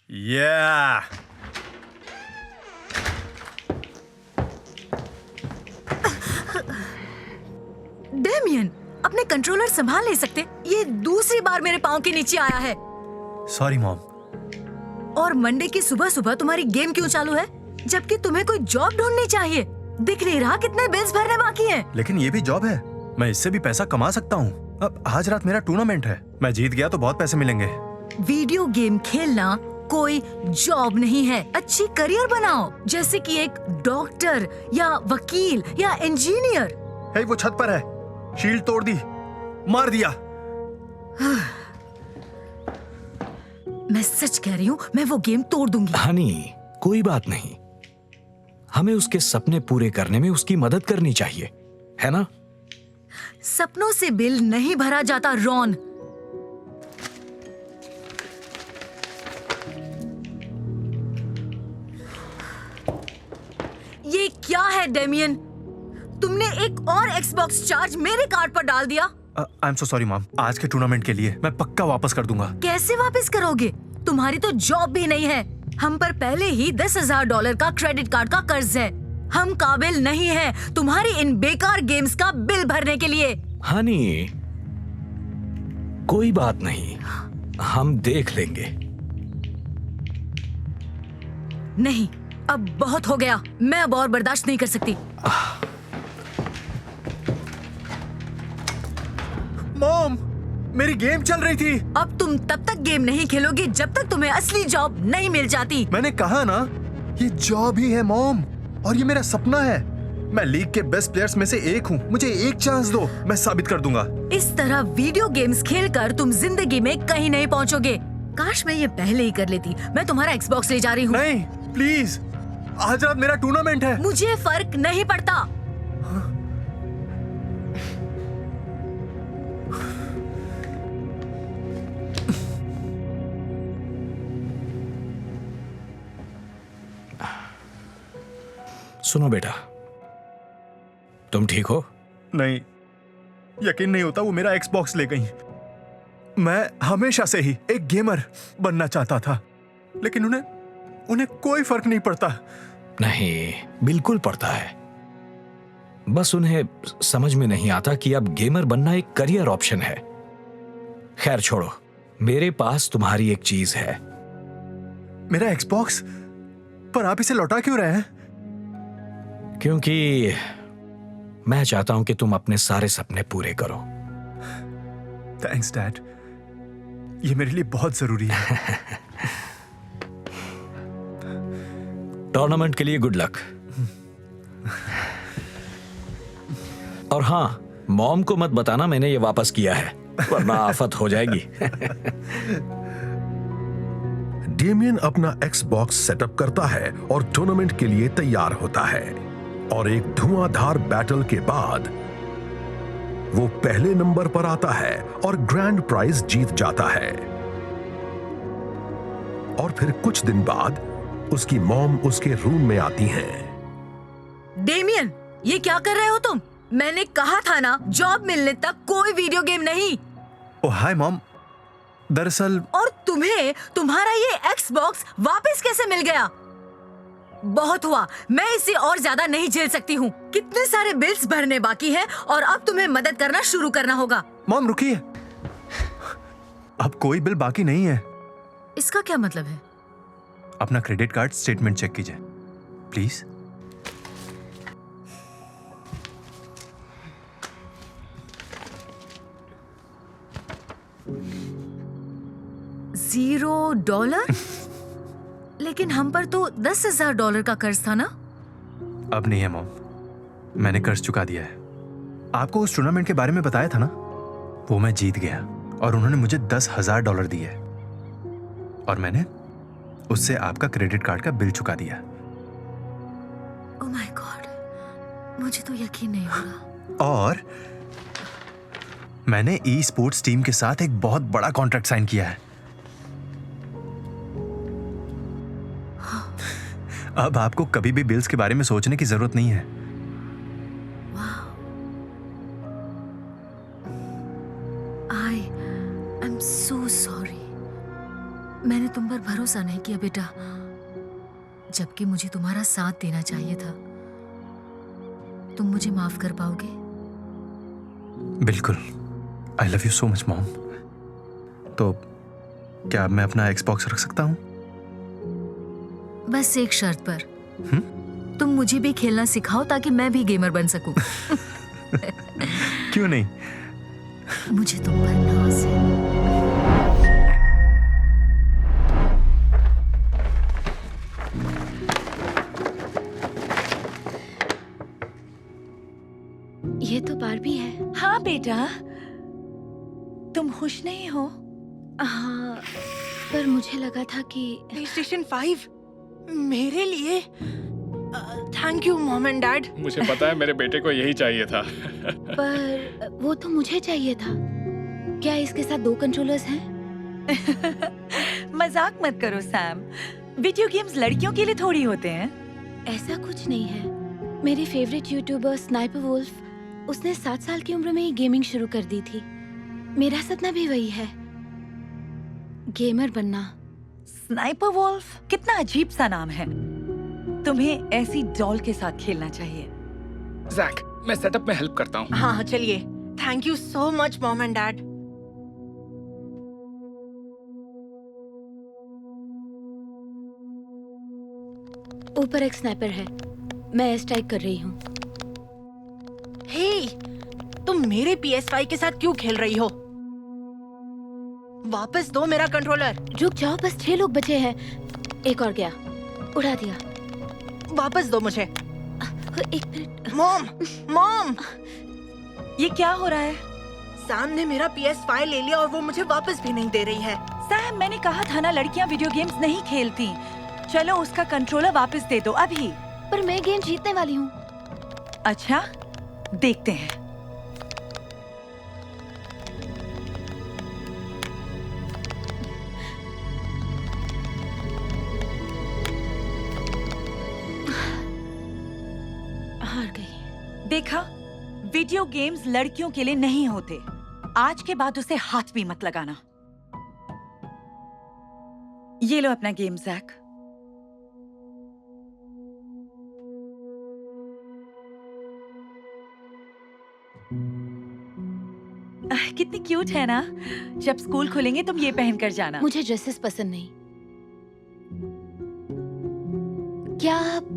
Yeah! Damien, अपने controller संभाल नहीं सकते? ये दूसरी बार मेरे पाँव के नीचे आया है। Sorry mom. और मंडे की सुबह सुबह तुम्हारी गेम क्यों चालू है? जबकि तुम्हें कोई जॉब ढूंढनी चाहिए। दिख नहीं रहा कितने बिल्स भरने बाकी हैं। लेकिन ये भी जॉब है, मैं इससे भी पैसा कमा सकता हूँ। अब आज रात मेरा टूर्नामेंट है, मैं जीत गया तो बहुत पैसे मिलेंगे। वीडियो गेम खेलना कोई जॉब नहीं है। अच्छी करियर बनाओ, जैसे कि एक डॉक्टर या वकील या इंजीनियर। हे, वो छत पर है, शील्ड तोड़ दी, मार दिया। मैं सच कह रही हूँ, मैं वो गेम तोड़ दूंगी। हनी, कोई बात नहीं, हमें उसके सपने पूरे करने में उसकी मदद करनी चाहिए, है ना? सपनों से बिल नहीं भरा जाता रॉन। ये क्या है डेमियन? तुमने एक और एक्सबॉक्स चार्ज मेरे कार्ड पर डाल दिया। I am so sorry mom, आज के टूर्नामेंट के लिए मैं पक्का वापस कर दूंगा। कैसे वापस करोगे? तुम्हारी तो जॉब भी नहीं है। हम पर पहले ही $10,000 का क्रेडिट कार्ड का कर्ज है। हम काबिल नहीं हैं तुम्हारी इन बेकार गेम्स का बिल भरने के लिए। हनी, कोई बात नहीं, हम देख लेंगे। नहीं, अब बहुत हो गया। मैं अब और बर्दाश्त नहीं कर सकती। मॉम, मेरी गेम चल रही थी। अब तुम तब तक गेम नहीं खेलोगे जब तक तुम्हें असली जॉब नहीं मिल जाती। मैंने कहा ना, ये जॉब ही है मॉम, और ये मेरा सपना है। मैं लीग के बेस्ट प्लेयर्स में से एक हूँ। मुझे एक चांस दो, मैं साबित कर दूंगा। इस तरह वीडियो गेम्स खेलकर तुम जिंदगी में कहीं नहीं पहुँचोगे। काश मैं ये पहले ही कर लेती। मैं तुम्हारा एक्सबॉक्स ले जा रही हूँ। नहीं, प्लीज, आज रात मेरा टूर्नामेंट है। मुझे फर्क नहीं पड़ता। सुनो बेटा, तुम ठीक हो? नहीं, यकीन नहीं होता, वो मेरा एक्सबॉक्स ले गई। मैं हमेशा से ही एक गेमर बनना चाहता था, लेकिन उन्हें कोई फर्क नहीं पड़ता। नहीं, बिल्कुल पड़ता है। बस उन्हें समझ में नहीं आता कि अब गेमर बनना एक करियर ऑप्शन है। खैर छोड़ो, मेरे पास तुम्हारी एक चीज है। मेरा एक्सबॉक्स? पर आप इसे लौटा क्यों रहे हैं? क्योंकि मैं चाहता हूं कि तुम अपने सारे सपने पूरे करो। थैंक्स डैड, ये मेरे लिए बहुत जरूरी है। टूर्नामेंट के लिए गुड लक। और हां, मॉम को मत बताना मैंने ये वापस किया है, वरना आफत हो जाएगी। डेमियन अपना एक्सबॉक्स सेटअप करता है और टूर्नामेंट के लिए तैयार होता है। और एक धुआंधार बैटल के बाद वो पहले नंबर पर आता है और ग्रैंड प्राइज जीत जाता है। और फिर कुछ दिन बाद उसकी मॉम उसके रूम में आती हैं। डेमियन, ये क्या कर रहे हो तुम? मैंने कहा था ना, जॉब मिलने तक कोई वीडियो गेम नहीं। ओह हाय मॉम, दरअसल। और तुम्हें तुम्हारा ये एक्सबॉक्स वापस कैसे मिल गया? बहुत हुआ, मैं इसे और ज्यादा नहीं झेल सकती हूँ। कितने सारे बिल्स भरने बाकी हैं और अब तुम्हें मदद करना शुरू करना होगा। मॉम रुकिए, अब कोई बिल बाकी नहीं है। इसका क्या मतलब है? अपना क्रेडिट कार्ड स्टेटमेंट चेक कीजिए प्लीज। $0? लेकिन हम पर तो $10,000 का कर्ज था ना? अब नहीं है मॉम, मैंने कर्ज चुका दिया है। आपको उस टूर्नामेंट के बारे में बताया था ना, वो मैं जीत गया और उन्होंने मुझे $10,000 दिए और मैंने उससे आपका क्रेडिट कार्ड का बिल चुका दिया। ओह माय गॉड, मुझे तो यकीन नहीं हो रहा। और मैंने ई स्पोर्ट्स टीम के साथ एक बहुत बड़ा कॉन्ट्रैक्ट साइन किया है। अब आपको कभी भी बिल्स के बारे में सोचने की जरूरत नहीं है। I am so sorry. मैंने तुम पर भरोसा भरोसा नहीं किया बेटा, जबकि मुझे तुम्हारा साथ देना चाहिए था। तुम मुझे माफ कर पाओगे? बिल्कुल। I love you so much mom. तो क्या अब मैं अपना एक्सबॉक्स रख सकता हूँ? बस एक शर्त पर। तुम मुझे भी खेलना सिखाओ ताकि मैं भी गेमर बन सकूं। क्यों नहीं? मुझे तुम पर नाज है। ये तो बारबी है। हाँ बेटा, तुम खुश नहीं हो? हाँ, पर मुझे लगा था कि PlayStation 5 मेरे लिए? Thank you mom and dad. मुझे पता है मेरे बेटे को यही चाहिए था। पर वो तो मुझे चाहिए था। क्या इसके साथ 2 कंट्रोलर्स हैं? मजाक मत करो सैम, वीडियो गेम्स लड़कियों के लिए थोड़ी होते हैं। ऐसा कुछ नहीं है। मेरी फेवरेट यूट्यूबर स्नाइपर वुल्फ, उसने 7 साल की उम्र में ही गेमिंग शुरू कर दी थी। मेरा सपना भी वही है, गेमर बनना। स्नाइपर वुल्फ कितना अजीब सा नाम है। तुम्हें ऐसी डॉल के साथ खेलना चाहिए। जैक, मैं सेटअप में हेल्प करता हूँ। हाँ चलिए। Thank you so much mom and dad. ऊपर एक स्नाइपर है, मैं स्ट्राइक कर रही हूँ। हे, तुम मेरे PS5 के साथ क्यों खेल रही हो? वापस दो मेरा कंट्रोलर। रुक जाओ, बस 6 लोग बचे हैं। एक और गया, उड़ा दिया। वापस दो मुझे। एक मिनट। मॉम ये क्या हो रहा है? सैम ने मेरा PS5 ले लिया और वो मुझे वापस भी नहीं दे रही है। सैम, मैंने कहा था ना, लड़कियां वीडियो गेम्स नहीं खेलती। चलो उसका कंट्रोलर वापस दे दो अभी। पर मैं गेम जीतने वाली हूँ। अच्छा, देखते हैं। हार गई। देखा, वीडियो गेम्स लड़कियों के लिए नहीं होते। आज के बाद उसे हाथ भी मत लगाना। ये लो अपना गेम जैक। कितनी क्यूट है ना। जब स्कूल खुलेंगे तुम ये पहन कर जाना। मुझे ड्रेसेस पसंद नहीं। क्या आप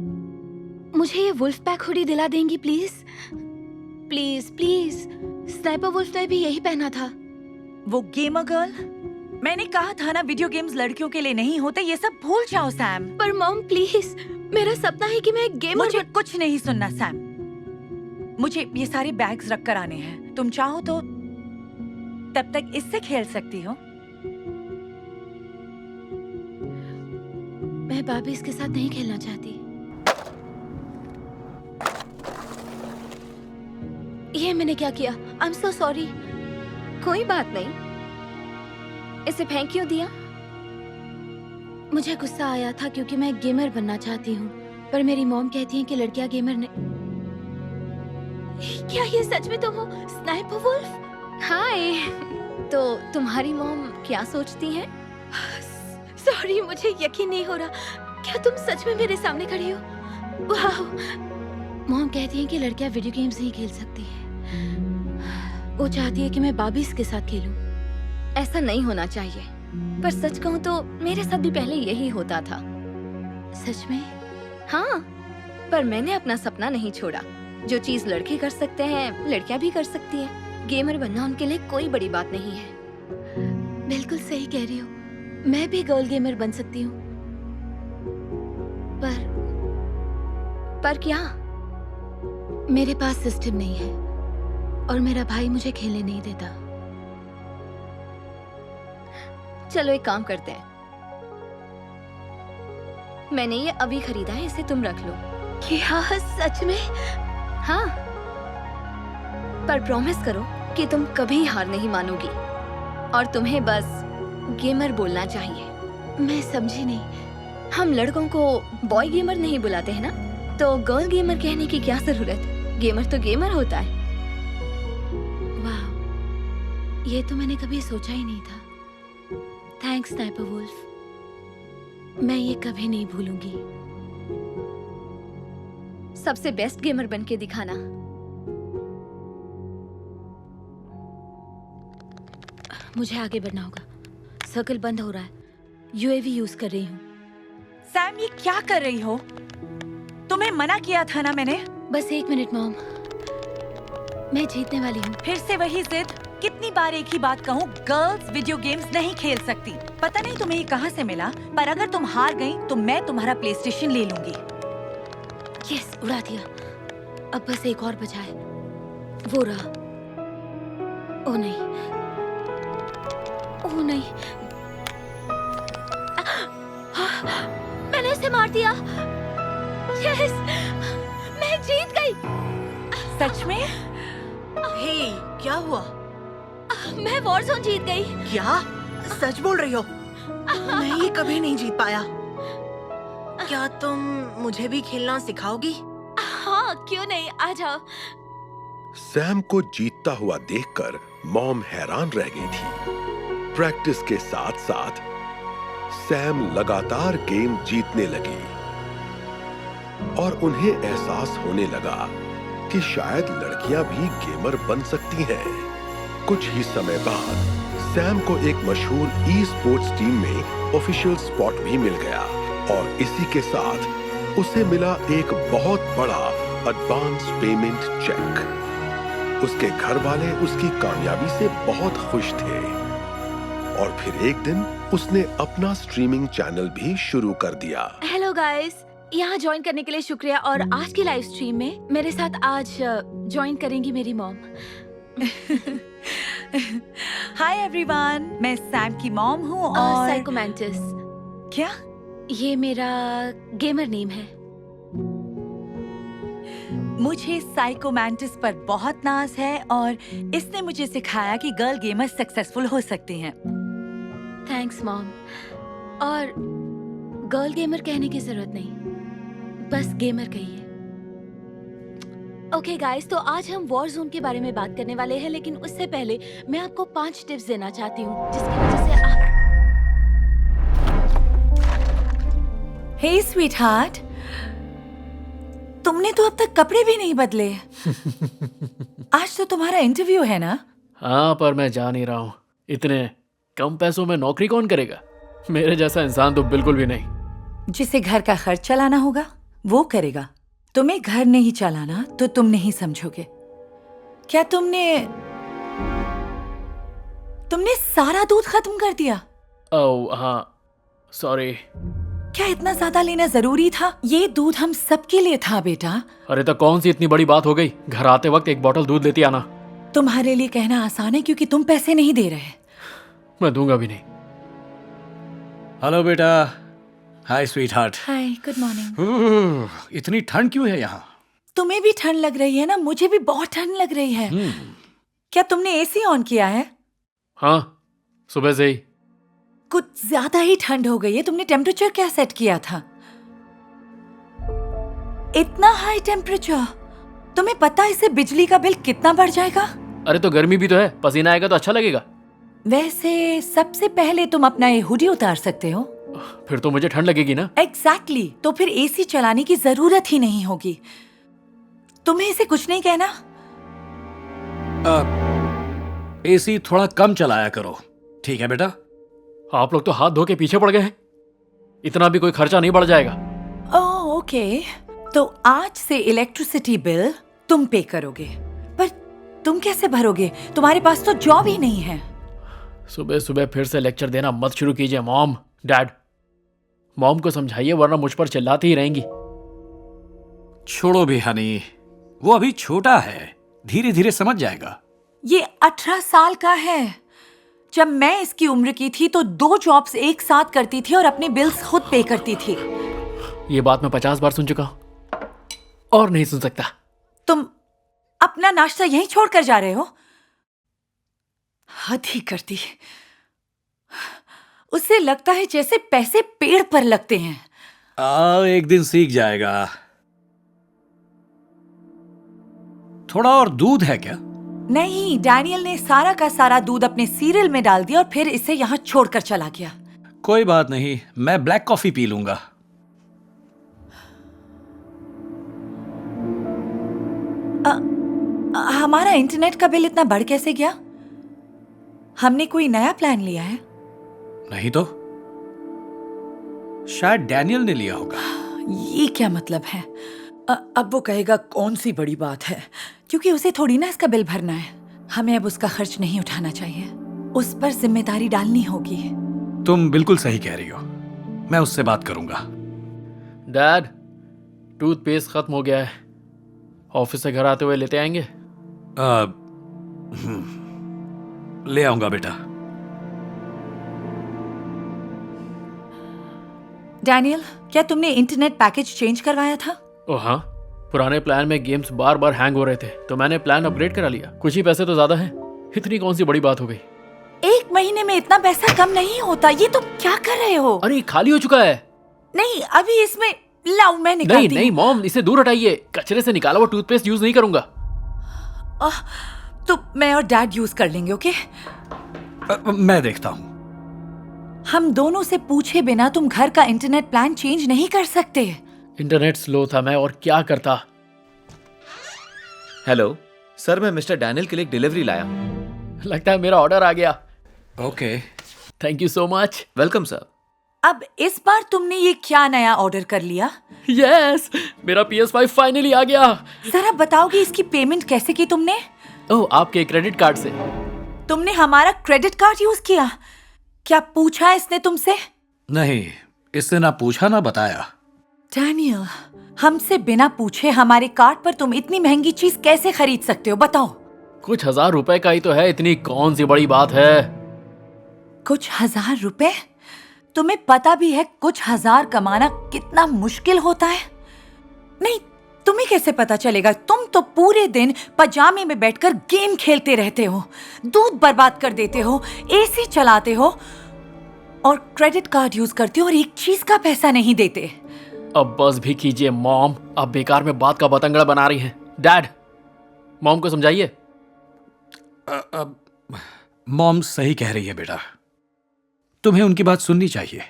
मुझे ये वुल्फ पैक हुडी दिला देंगी please? Please please. Sniper Wolf ने भी यही पहना था। वो गेमर गर्ल, मैंने कहा था ना वीडियो गेम्स लड़कियों के लिए नहीं होते। ये सब भूल जाओ सैम। पर मॉम प्लीज, मेरा सपना है कि मैं एक गेमर। मुझे कुछ नहीं सुनना सैम। मुझे ये सारे बैग्स रख कर आने हैं। तुम चाहो तो तब तक इससे खेल सकती हो। मैं बार्बीज के साथ नहीं खेलना चाहती। ये मैंने क्या किया? I am so sorry. कोई बात नहीं, इसे फेंक क्यों दिया? मुझे गुस्सा आया था क्योंकि मैं गेमर बनना चाहती हूँ, पर मेरी मॉम कहती है कि लड़कियां गेमर ने। क्या ये सच में तुम हो, स्नाइपर वुल्फ? हाय। तो तुम्हारी मॉम क्या सोचती हैं? सॉरी, मुझे यकीन नहीं हो रहा। क्या तुम सच में मेरे सामने खड़ी हो? वाह। मॉम कहती है कि लड़कियां वीडियो गेम्स नहीं खेल सकती हैं। वो चाहती है कि मैं बार्बीज के साथ खेलूं। ऐसा नहीं होना चाहिए, पर सच कहूं तो मेरे साथ भी पहले यही होता था। सच में? हाँ, पर मैंने अपना सपना नहीं छोड़ा। जो चीज लड़के कर सकते हैं, लड़कियां भी कर सकती हैं। गेमर बनना उनके लिए कोई बड़ी बात नहीं है। बिल्कुल सही कह रही हो। मैं भी गर्ल गेमर बन सकती हूँ। पर क्या? मेरे पास सिस्टम नहीं है और मेरा भाई मुझे खेलने नहीं देता। चलो एक काम करते हैं, मैंने ये अभी खरीदा है, इसे तुम रख लो। क्या सच में? हाँ, पर प्रॉमिस करो कि तुम कभी हार नहीं मानोगी और तुम्हें बस गेमर बोलना चाहिए। मैं समझी नहीं। हम लड़कों को बॉय गेमर नहीं बुलाते हैं ना, तो गर्ल गेमर कहने की क्या जरूरत? गेमर तो गेमर होता है। वाह, ये तो मैंने कभी सोचा ही नहीं था। Thanks Sniper Wolf. मैं ये कभी नहीं भूलूंगी। सबसे बेस्ट गेमर बन के दिखाना। मुझे आगे बढ़ना होगा। सर्कल बंद हो रहा है। यूएवी यूज कर रही हूँ। सैम, ये क्या कर रही हो? तुम्हें मना किया था ना मैंने। बस 1 मिनट मॉम, मैं जीतने वाली हूँ। फिर से वही जिद। कितनी बार एक ही बात कहूँ, गर्ल्स वीडियो गेम्स नहीं खेल सकती। पता नहीं तुम्हें ये कहाँ से मिला, पर अगर तुम हार गई तो मैं तुम्हारा प्लेस्टेशन ले लूंगी। यस, उड़ा दिया। अब बस एक और बचा है। वो रहा। ओ नहीं, ओ नहीं, मैंने उसे मार दिया। यस, मैं जीत गई। सच में? हे, क्या हुआ? मैं वॉरज़ोन जीत गई। क्या सच बोल रही हो? मैं ये कभी नहीं जीत पाया। क्या तुम मुझे भी खेलना सिखाओगी? हाँ, क्यों नहीं, आ जाओ। सैम को जीतता हुआ देखकर मॉम हैरान रह गई थी। प्रैक्टिस के साथ साथ सैम लगातार गेम जीतने लगी और उन्हें एहसास होने लगा कि शायद लड़कियां भी गेमर बन सकती हैं। कुछ ही समय बाद सैम को एक मशहूर ई स्पोर्ट्स टीम में ऑफिशियल स्पॉट भी मिल गया और इसी के साथ उसे मिला एक बहुत बड़ा एडवांस पेमेंट चेक। उसके घर वाले उसकी कामयाबी से बहुत खुश थे और फिर एक दिन उसने अपना स्ट्रीमिंग चैनल भी शुरू कर दिया। हेलो गाइस, यहाँ ज्वाइन करने के लिए शुक्रिया। और आज की लाइव स्ट्रीम में मेरे साथ आज ज्वाइन करेंगी मेरी मॉम। हाय एवरीवन, मैं सैम की मॉम हूँ और साइकोमैंटिस। क्या? ये मेरा गेमर नेम है। मुझे साइकोमैंटिस पर बहुत नाज है और इसने मुझे सिखाया कि गर्ल गेमर सक्सेसफुल हो सकती हैं। Thanks mom. और गर्ल गेमर कहने की जरूरत नहीं, बस गेमर कहिए। ओके गाइस, तो आज हम वॉर जोन के बारे में बात करने वाले हैं, लेकिन उससे पहले मैं आपको 5 टिप्स देना चाहती हूँ जिसकी वजह से आप। हे स्वीटहार्ट, तुमने तो अब तक कपड़े भी नहीं बदले। आज तो तुम्हारा इंटरव्यू है ना? हाँ, पर मैं जा नहीं रहा हूँ। इतने कम पैसों में नौकरी कौन करेगा? मेरे जैसा इंसान तो बिल्कुल भी नहीं। जिसे घर का खर्च चलाना होगा वो करेगा। तुम्हें घर नहीं चलाना तो तुम नहीं समझोगे। क्या तुमने सारा दूध खत्म कर दिया? ओह हाँ, सॉरी। क्या इतना ज्यादा लेना जरूरी था? ये दूध हम सबके लिए था बेटा। अरे तो कौन सी इतनी बड़ी बात हो गई? घर आते वक्त एक बोतल दूध लेती आना। तुम्हारे लिए कहना आसान है क्योंकि तुम पैसे नहीं दे रहे। मैं दूंगा भी नहीं। हेलो बेटा। हाय स्वीटहार्ट। हाय, गुड मॉर्निंग। इतनी ठंड क्यों है यहाँ? तुम्हें भी ठंड लग रही है ना? मुझे भी बहुत ठंड लग रही है। क्या तुमने एसी ऑन किया है? हाँ, सुबह से ही। कुछ ज्यादा ही ठंड हो गई है। तुमने टेम्परेचर क्या सेट किया था? इतना हाई टेम्परेचर? तुम्हें पता है इससे बिजली का बिल कितना बढ़ जाएगा? अरे तो गर्मी भी तो है, पसीना आएगा तो अच्छा लगेगा। वैसे सबसे पहले तुम अपना ये हुडी उतार सकते हो। फिर तो मुझे ठंड लगेगी ना। एग्जैक्टली। तो फिर एसी चलाने की जरूरत ही नहीं होगी। तुम्हें इसे कुछ नहीं कहना? एसी थोड़ा कम चलाया करो, ठीक है बेटा? आप लोग तो हाथ धो के पीछे पड़ गए हैं। इतना भी कोई खर्चा नहीं बढ़ जाएगा। ओह ओके, तो आज से इलेक्ट्रिसिटी बिल तुम पे करोगे। पर तुम कैसे भरोगे? तुम्हारे पास तो जॉब ही नहीं है। सुबह सुबह फिर से लेक्चर देना मत शुरू कीजिए मॉम डैड। मॉम को समझाइए वरना मुझ पर चिल्लाती ही रहेंगी। छोड़ो भी हनी, वो अभी छोटा है, धीरे धीरे समझ जाएगा। ये 18 साल का है। जब मैं इसकी उम्र की थी तो 2 जॉब्स एक साथ करती थी और अपने बिल्स खुद पे करती थी। ये बात मैं 50 बार सुन चुका हूं और नहीं सुन सकता। तुम अपना नाश्ता यहीं छोड़कर जा रहे हो? हद ही करती। उससे लगता है जैसे पैसे पेड़ पर लगते हैं। एक दिन सीख जाएगा। थोड़ा और दूध है क्या? नहीं, डैनियल ने सारा का सारा दूध अपने सीरियल में डाल दिया और फिर इसे यहाँ छोड़कर चला गया। कोई बात नहीं, मैं ब्लैक कॉफी पी लूंगा। हमारा इंटरनेट का बिल इतना बढ़ कैसे गया? हमने कोई नया प्लान लिया है? नहीं तो शायद डैनियल ने लिया होगा। ये क्या मतलब है? अब वो कहेगा कौन सी बड़ी बात है, क्योंकि उसे थोड़ी ना इसका बिल भरना है। हमें अब उसका खर्च नहीं उठाना चाहिए, उस पर जिम्मेदारी डालनी होगी। तुम बिल्कुल सही कह रही हो, मैं उससे बात करूंगा। डैड, टूथपेस्ट खत्म हो गया है, ऑफिस से घर आते हुए लेते आएंगे? ले आऊंगा बेटा। डैनियल, क्या तुमने इंटरनेट पैकेज चेंज करवाया था? ओह हाँ, पुराने प्लान में गेम्स बार बार हैंग हो रहे थे तो मैंने प्लान अपग्रेड करा लिया। कुछ ही पैसे तो ज्यादा हैं, इतनी कौन सी बड़ी बात हो गई। 1 महीने में इतना पैसा कम नहीं होता। ये तुम क्या कर रहे हो? अरे खाली हो चुका है। नहीं, अभी इसमें लाओ, मैं निकालती हूँ। नहीं मॉम, इसे दूर हटाइए, कचरे से निकाला हुआ टूथपेस्ट यूज नहीं करूंगा। तो मैं और डैड यूज कर लेंगे, ओके? मैं देखता हूँ। हम दोनों से पूछे बिना तुम घर का इंटरनेट प्लान चेंज नहीं कर सकते। इंटरनेट स्लो था, मैं और क्या करता। हेलो सर, मैं मिस्टर डैनियल के लिए एक डिलीवरी लाया हूँ। लगता है मेरा ऑर्डर आ गया। Okay, thank you so much. Welcome sir. अब इस बार तुमने ये क्या नया ऑर्डर कर लिया? यस, मेरा PS5 फाइनली आ गया। जरा बताओगे इसकी पेमेंट कैसे की तुमने? ओह, आपके क्रेडिट कार्ड से। तुमने हमारा क्रेडिट कार्ड यूज किया? क्या पूछा इसने तुमसे? नहीं, इसने ना पूछा ना बताया। डैनियल, हमसे बिना पूछे हमारे कार्ड पर तुम इतनी महंगी चीज कैसे खरीद सकते हो? बताओ। कुछ ₹1000 का ही तो है, इतनी कौन सी बड़ी बात है। कुछ ₹1000? तुम्हें पता भी है कुछ हजार कमाना कितना मुश्किल होता है? नहीं, तुम्हें कैसे पता चलेगा? तुम तो पूरे दिन पजामे में बैठकर गेम खेलते रहते हो, दूध बर्बाद कर देते हो, एसी चलाते हो और क्रेडिट कार्ड यूज करते हो और एक चीज का पैसा नहीं देते। अब बस भी कीजिए मॉम, आप बेकार में बात का बतंगड़ा बना रही हैं। डैड, मॉम को समझाइए। मॉम सही कह रही है बेटा, तुम्हें उनकी बात सुननी चाहिए।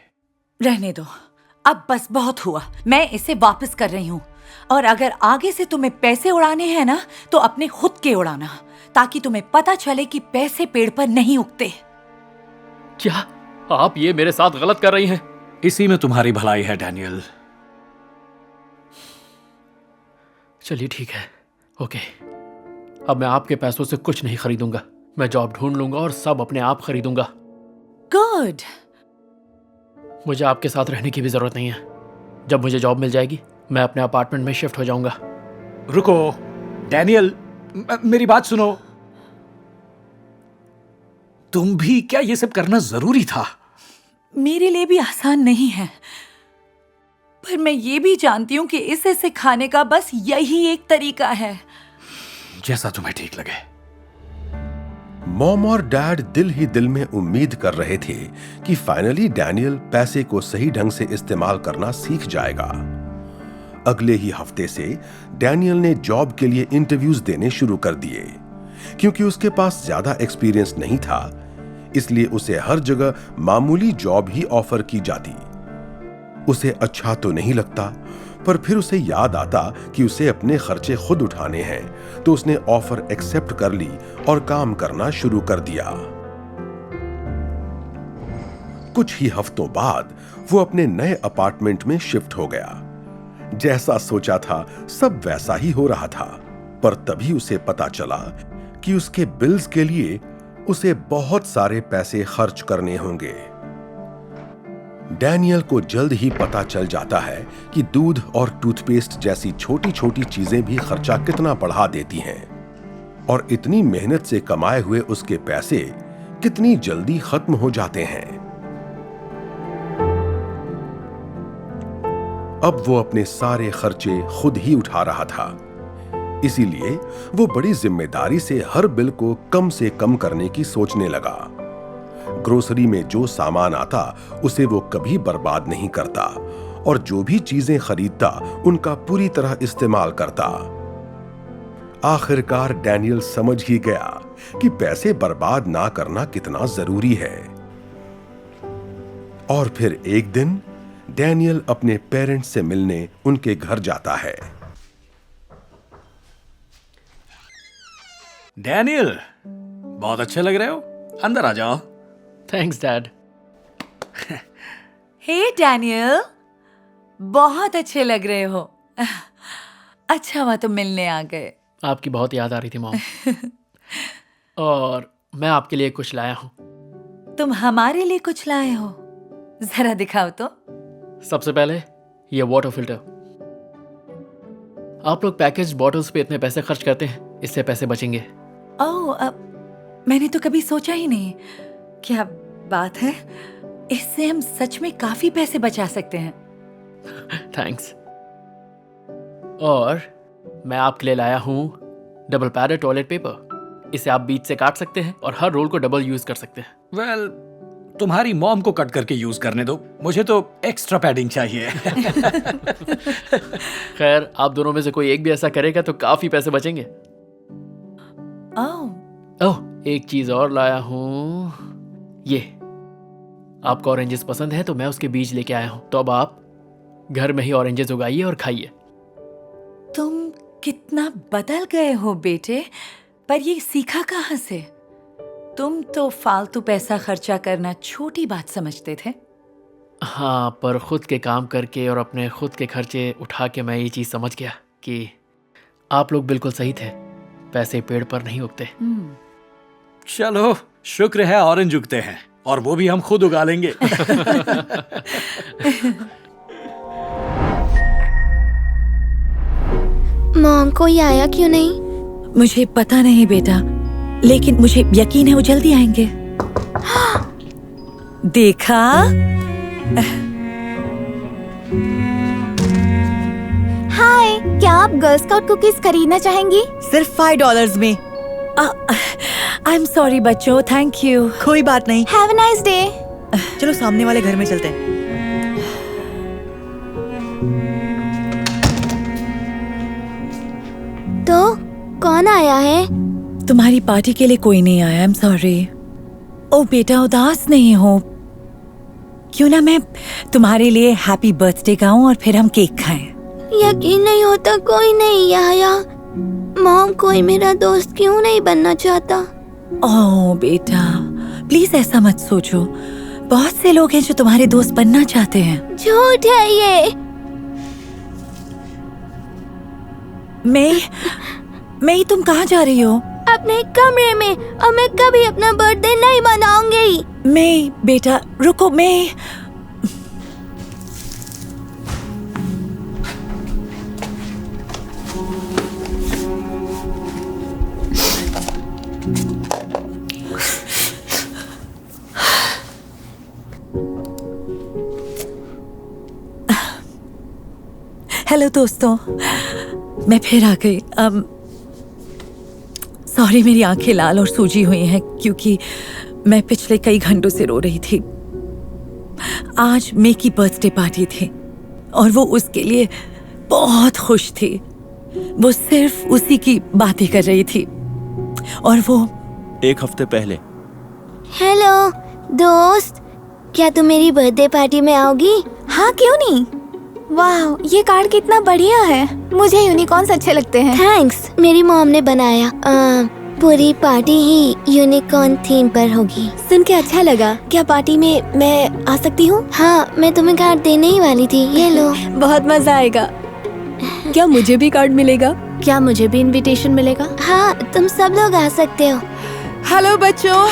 रहने दो, अब बस बहुत हुआ। मैं इसे वापस कर रही हूँ और अगर आगे से तुम्हें पैसे उड़ाने हैं ना तो अपने खुद के उड़ाना, ताकि तुम्हें पता चले कि पैसे पेड़ पर नहीं उगते। क्या आप ये मेरे साथ गलत कर रही हैं? इसी में तुम्हारी भलाई है डैनियल। चलिए ठीक है, ओके। अब मैं आपके पैसों से कुछ नहीं खरीदूंगा। मैं जॉब ढूंढ लूंगा और सब अपने आप खरीदूंगा। गुड। मुझे आपके साथ रहने की भी जरूरत नहीं है। जब मुझे जॉब मिल जाएगी मैं अपने अपार्टमेंट में शिफ्ट हो जाऊंगा। रुको डैनियल, मेरी बात सुनो। तुम भी क्या ये सब करना जरूरी था? मेरे लिए भी आसान नहीं है, पर मैं ये भी जानती हूँ कि इसे सिखाने का बस यही एक तरीका है। जैसा तुम्हें ठीक लगे। मॉम और डैड दिल ही दिल में उम्मीद कर रहे थे कि फाइनली डैनियल पैसे को सही ढंग से इस्तेमाल करना सीख जाएगा। अगले ही हफ्ते से डैनियल ने जॉब के लिए इंटरव्यूज देने शुरू कर दिए। क्योंकि उसके पास ज्यादा एक्सपीरियंस नहीं था, इसलिए उसे हर जगह मामूली जॉब ही ऑफर की जाती। उसे अच्छा तो नहीं लगता, पर फिर उसे याद आता कि उसे अपने खर्चे खुद उठाने हैं, तो उसने ऑफर एक्सेप्ट कर ली और काम करना शुरू कर दिया। कुछ ही हफ्तों बाद वो अपने नए अपार्टमेंट में शिफ्ट हो गया। जैसा सोचा था सब वैसा ही हो रहा था, पर तभी उसे पता चला कि उसके बिल्स के लिए उसे बहुत सारे पैसे खर्च करने होंगे। डैनियल को जल्द ही पता चल जाता है कि दूध और टूथपेस्ट जैसी छोटी छोटी चीजें भी खर्चा कितना बढ़ा देती हैं, और इतनी मेहनत से कमाए हुए उसके पैसे कितनी जल्दी खत्म हो जाते हैं। अब वो अपने सारे खर्चे खुद ही उठा रहा था, इसीलिए वो बड़ी जिम्मेदारी से हर बिल को कम से कम करने की सोचने लगा। ग्रोसरी में जो सामान आता उसे वो कभी बर्बाद नहीं करता, और जो भी चीजें खरीदता उनका पूरी तरह इस्तेमाल करता। आखिरकार डैनियल समझ ही गया कि पैसे बर्बाद ना करना कितना जरूरी है। और फिर एक दिन डैनियल अपने पेरेंट्स से मिलने उनके घर जाता है। डैनियल, बहुत अच्छे लग रहे हो, अंदर आ जाओ। Thanks dad. हे डैनियल, बहुत अच्छे लग रहे हो। अच्छा हुआ तुम मिलने आ गए। आपकी बहुत याद आ रही थी मॉम। और मैं आपके लिए कुछ लाया हूँ। तुम हमारे लिए कुछ लाए हो? जरा दिखाओ तो। सबसे पहले ये वाटर फिल्टर। आप लोग पैकेज बॉटल्स पे इतने पैसे खर्च करते हैं, इससे पैसे बचेंगे। ओह, मैंने तो कभी सोचा ही नहीं। क्या बात है, इससे हम सच में काफी पैसे बचा सकते हैं। थैंक्स। और मैं आपके लिए लाया हूँ डबल पैडेड टॉयलेट पेपर। इसे आप बीच से काट सकते हैं और हर रोल को डबल यूज कर सकते हैं। वेल, तुम्हारी मॉम को कट करके यूज करने दो, मुझे तो एक्स्ट्रा पैडिंग चाहिए। खैर, आप दोनों में से कोई एक भी ऐसा करेगा तो काफी पैसे बचेंगे। ओह, एक चीज और लाया हूँ। ये आपको ऑरेंजेस पसंद है तो मैं उसके बीज लेके आया हूँ। तो अब आप घर में ही ऑरेंजेस उगाइए और खाइए। तुम कितना बदल गए हो बेटे, पर ये सीखा कहाँ से? तुम तो फालतू पैसा खर्चा करना छोटी बात समझते थे। हाँ, पर खुद के काम करके और अपने खुद के खर्चे उठा के मैं ये चीज समझ गया कि आप लोग बिल्कुल सही थे। पैसे पेड़ पर नहीं उगते। चलो, शुक्र है ऑरेंज उगते हैं, और वो भी हम खुद उगा लेंगे। मॉम कोई आया क्यों नहीं? मुझे पता नहीं बेटा, लेकिन मुझे यकीन है वो जल्दी आएंगे। देखा? हाय, क्या आप गर्ल स्काउट कुकीज खरीदना चाहेंगी? सिर्फ $5 में। आई एम सॉरी बच्चों, थैंक यू। कोई बात नहीं। Have a nice day. चलो सामने वाले घर में चलते हैं। तो कौन आया है? तुम्हारी पार्टी के लिए कोई नहीं आया। I am sorry. ओ बेटा, उदास नहीं हो। क्यों ना मैं तुम्हारे लिए हैप्पी बर्थडे गाऊं और फिर हम केक खाएं। यकीन नहीं होता कोई नहीं आया। मॉम, कोई मेरा दोस्त क्यों नहीं बनना चाहता? ओह बेटा, प्लीज ऐसा मत सोचो। बहुत से लोग हैं जो तुम्हारे दोस्त बनना चाहते हैं। झूठ है ये। मैं तुम कहाँ जा रही हो? अपने कमरे में, और मैं कभी अपना बर्थडे नहीं मनाऊंगी। मैं बेटा रुको। मैं हेलो दोस्तों, मैं फिर आ गई। सॉरी, मेरी आंखें लाल और सूजी हुई हैं क्योंकि मैं पिछले कई घंटों से रो रही थी। आज मे की बर्थडे पार्टी थी और वो उसके लिए बहुत खुश थी। वो सिर्फ उसी की बातें कर रही थी। और वो एक हफ्ते पहले। हेलो दोस्त, क्या तुम मेरी बर्थडे पार्टी में आओगी? हाँ, क्यों नहीं। वाह, ये कार्ड कितना बढ़िया है। मुझे यूनिकॉर्न्स अच्छे लगते हैं। थैंक्स, मेरी मॉम ने बनाया। पूरी पार्टी ही यूनिकॉर्न थीम पर होगी। सुन के अच्छा लगा। क्या पार्टी में मैं आ सकती हूँ? हाँ, मैं तुम्हें कार्ड देने ही वाली थी। ये लो। बहुत मजा आएगा। क्या मुझे भी कार्ड मिलेगा? क्या मुझे भी इनविटेशन मिलेगा? हाँ, तुम सब लोग आ सकते हो। हेलो बच्चों,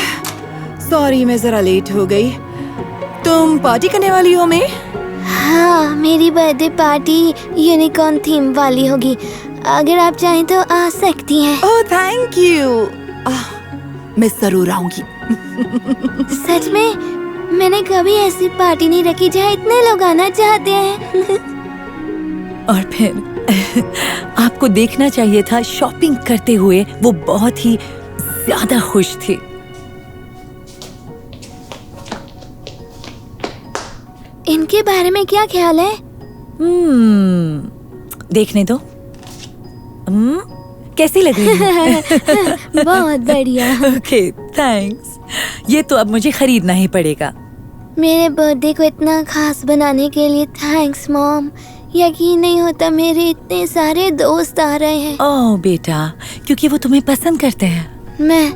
सॉरी मैं जरा लेट हो गई। तुम पार्टी करने वाली हो? मैं हाँ, मेरी बर्थडे पार्टी यूनिकॉर्न थीम वाली होगी। अगर आप चाहें तो आ सकती हैं। Oh thank you. मैं जरूर आऊंगी। सच में, मैंने कभी ऐसी पार्टी नहीं रखी जहाँ इतने लोग आना चाहते हैं। और फिर आपको देखना चाहिए था, शॉपिंग करते हुए वो बहुत ही ज्यादा खुश थी। इनके बारे में क्या ख्याल है? देखने दो। कैसी लग रही है? बहुत बढ़िया। Okay thanks. ये तो अब मुझे खरीदना ही पड़ेगा। मेरे बर्थडे को इतना खास बनाने के लिए थैंक्स मॉम। यकीन नहीं होता मेरे इतने सारे दोस्त आ रहे हैं। ओह बेटा, क्योंकि वो तुम्हें पसंद करते हैं। मैं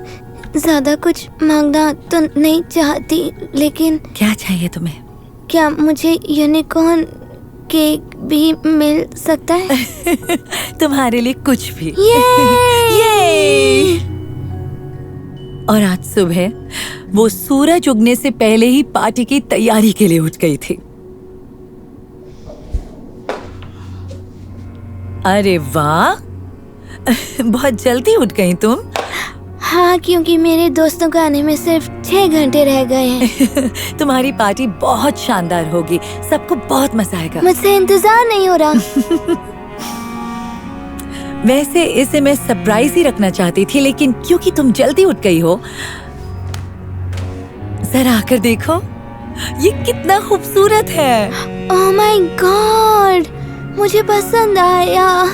ज्यादा कुछ मांगना तो नहीं चाहती, लेकिन क्या चाहिए तुम्हें? क्या मुझे यूनिकॉर्न केक भी मिल सकता है? तुम्हारे लिए कुछ भी। ये! और आज सुबह वो सूरज उगने से पहले ही पार्टी की तैयारी के लिए उठ गई थी। अरे वाह, बहुत जल्दी उठ गई तुम। हाँ, क्योंकि मेरे दोस्तों को आने में सिर्फ 6 घंटे रह गए हैं। तुम्हारी पार्टी बहुत शानदार होगी, सबको बहुत मजा आएगा। मुझसे इंतजार नहीं हो रहा। वैसे इसे मैं सरप्राइज ही रखना चाहती थी, लेकिन क्योंकि तुम जल्दी उठ गई हो, जरा आकर देखो, ये कितना खूबसूरत है। ओह माय गॉड, मुझे पसंद आया।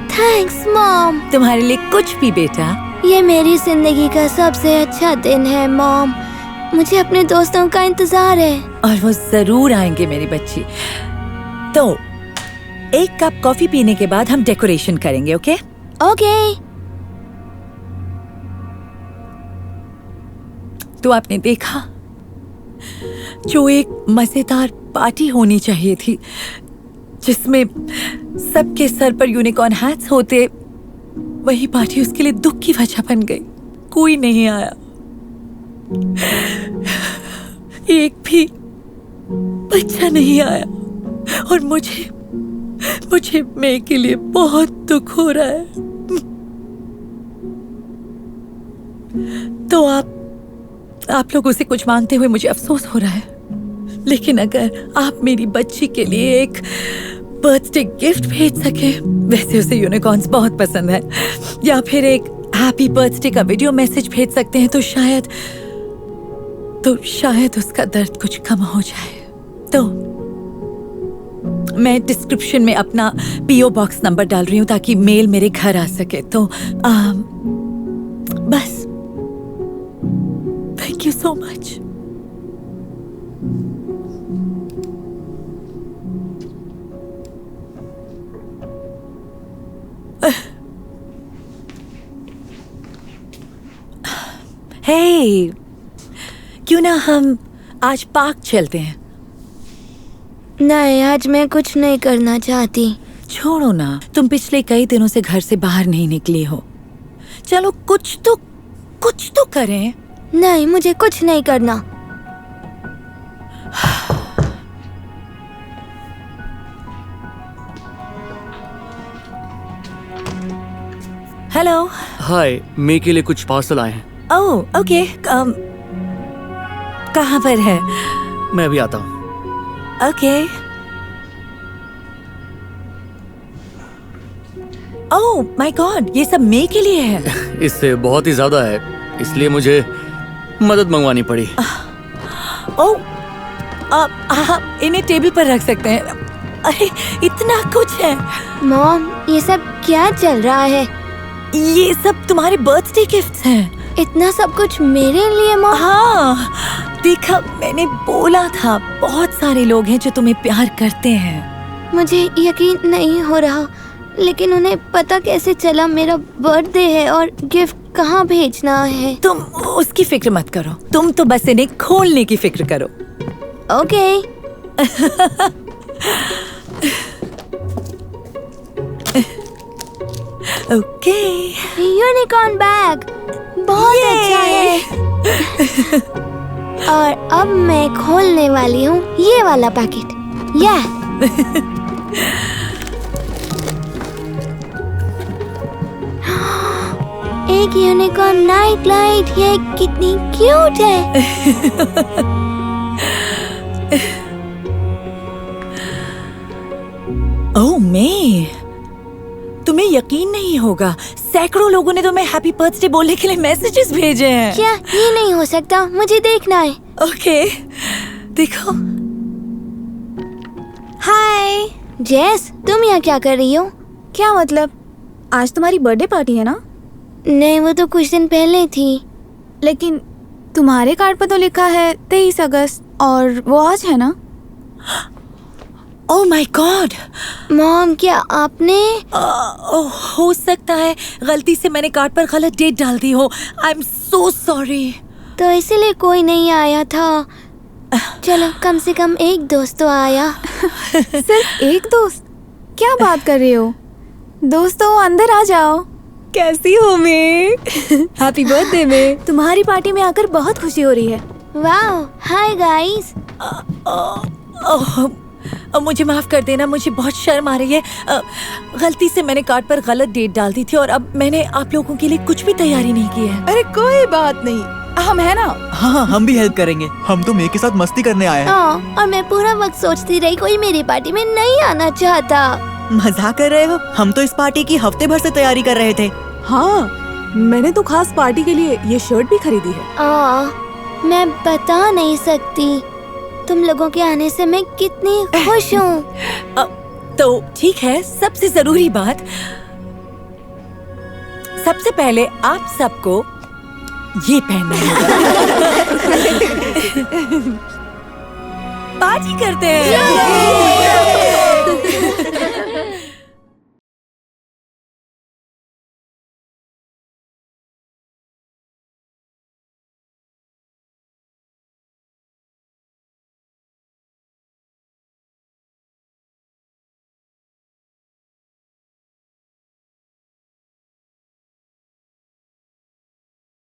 Thanks mom. तुम्हारे लिए कुछ भी बेटा। ये मेरी जिंदगी का सबसे अच्छा दिन है मॉम। मुझे अपने दोस्तों का इंतजार है। और वो जरूर आएंगे मेरी बच्ची। तो एक कप कॉफी पीने के बाद हम डेकोरेशन करेंगे, ओके? ओके। तो आपने देखा, जो एक मजेदार पार्टी होनी चाहिए थी, जिसमें सबके सर पर यूनिकॉर्न हैट्स होते, वही पार्टी उसके लिए दुख की वजह बन गई। कोई नहीं आया, एक भी बच्चा नहीं आया, और मुझे मैं के लिए बहुत दुख हो रहा है। तो आप लोगों से कुछ मांगते हुए मुझे अफसोस हो रहा है, लेकिन अगर आप मेरी बच्ची के लिए एक बर्थडे गिफ्ट भेज सके, वैसे उसे यूनिकॉर्न्स बहुत पसंद है, या फिर एक हैप्पी बर्थडे का वीडियो मैसेज भेज सकते हैं, तो शायद उसका दर्द कुछ कम हो जाए। तो मैं डिस्क्रिप्शन में अपना पीओ बॉक्स नंबर डाल रही हूँ ताकि मेल मेरे घर आ सके। तो बस, थैंक यू सो मच। हे, क्यों ना हम आज पार्क चलते हैं? नहीं, आज मैं कुछ नहीं करना चाहती। छोड़ो ना, तुम पिछले कई दिनों से घर से बाहर नहीं निकली हो। चलो कुछ तो करें। नहीं, मुझे कुछ नहीं करना। हेलो। हाय, मे के लिए कुछ पार्सल आए हैं। ओह ओके, कहाँ पर है? मैं अभी आता हूँ। ओके। ओह माय गॉड, ये सब मे के लिए है। इससे बहुत ही ज्यादा है, इसलिए मुझे मदद मंगवानी पड़ी। ओह, आप इन्हें टेबल पर रख सकते हैं। अरे इतना कुछ है। मॉम, ये सब क्या चल रहा है? ये सब तुम्हारे बर्थडे गिफ्ट्स हैं। इतना सब कुछ मेरे लिए मॉम? हाँ, देखा, मैंने बोला था, बहुत सारे लोग हैं जो तुम्हें प्यार करते हैं। मुझे यकीन नहीं हो रहा, लेकिन उन्हें पता कैसे चला मेरा बर्थडे है और गिफ्ट कहाँ भेजना है? तुम उसकी फिक्र मत करो, तुम तो बस इन्हें खोलने की फिक्र करो। ओके। ओके। यूनिकॉर्न बैग बहुत अच्छा है। और अब मैं खोलने वाली हूँ ये वाला पैकेट। एक यूनिकॉर्न नाइट लाइट, ये कितनी क्यूट है। ओह मे, तुम्हें यकीन नहीं होगा, सैकड़ों लोगों ने तुम्हें हैप्पी बर्थडे बोलने के लिए मैसेजेस भेजे हैं। क्या? ये नहीं हो सकता, मुझे देखना है। ओके, देखो। हाय जेस, तुम यहाँ क्या कर रही हो? क्या मतलब? आज तुम्हारी बर्थडे पार्टी है ना? नहीं, वो तो कुछ दिन पहले थी। लेकिन तुम्हारे कार्ड पर तो लिखा है 23 अगस्त। और वो आज है ना? ओह माय गॉड मॉम, क्या आपने? हो सकता है गलती से मैंने कार्ड पर गलत डेट डाल दी हो। I am so sorry. तो इसीलिए कोई नहीं आया था। चलो, कम से कम एक दोस्त तो आया। सिर्फ एक दोस्त? क्या बात कर रही हो? दोस्तों अंदर आ जाओ। कैसी हो मैं? हैप्पी बर्थडे में। तुम्हारी पार्टी में आकर बहुत खुशी हो रही है। Wow, hi guys. मुझे माफ कर देना, मुझे बहुत शर्म आ रही है। गलती से मैंने कार्ड पर गलत डेट डाल दी थी और अब मैंने आप लोगों के लिए कुछ भी तैयारी नहीं की है। अरे कोई बात नहीं, हम है ना। हाँ, हम भी हेल्प करेंगे। हम तो मे के साथ मस्ती करने आए हैं। हाँ, और मैं पूरा वक्त सोचती रही कोई मेरी पार्टी में नहीं आना चाहता। मजाक कर रहे हो? हम तो इस पार्टी की हफ्ते भर से तैयारी कर रहे थे। हाँ, मैंने तो खास पार्टी के लिए ये शर्ट भी खरीदी है। मैं बता नहीं सकती तुम लोगों के आने से मैं कितनी खुश हूँ। तो ठीक है, सबसे जरूरी बात, सबसे पहले आप सबको ये पहनना होगा। पार्टी करते हैं।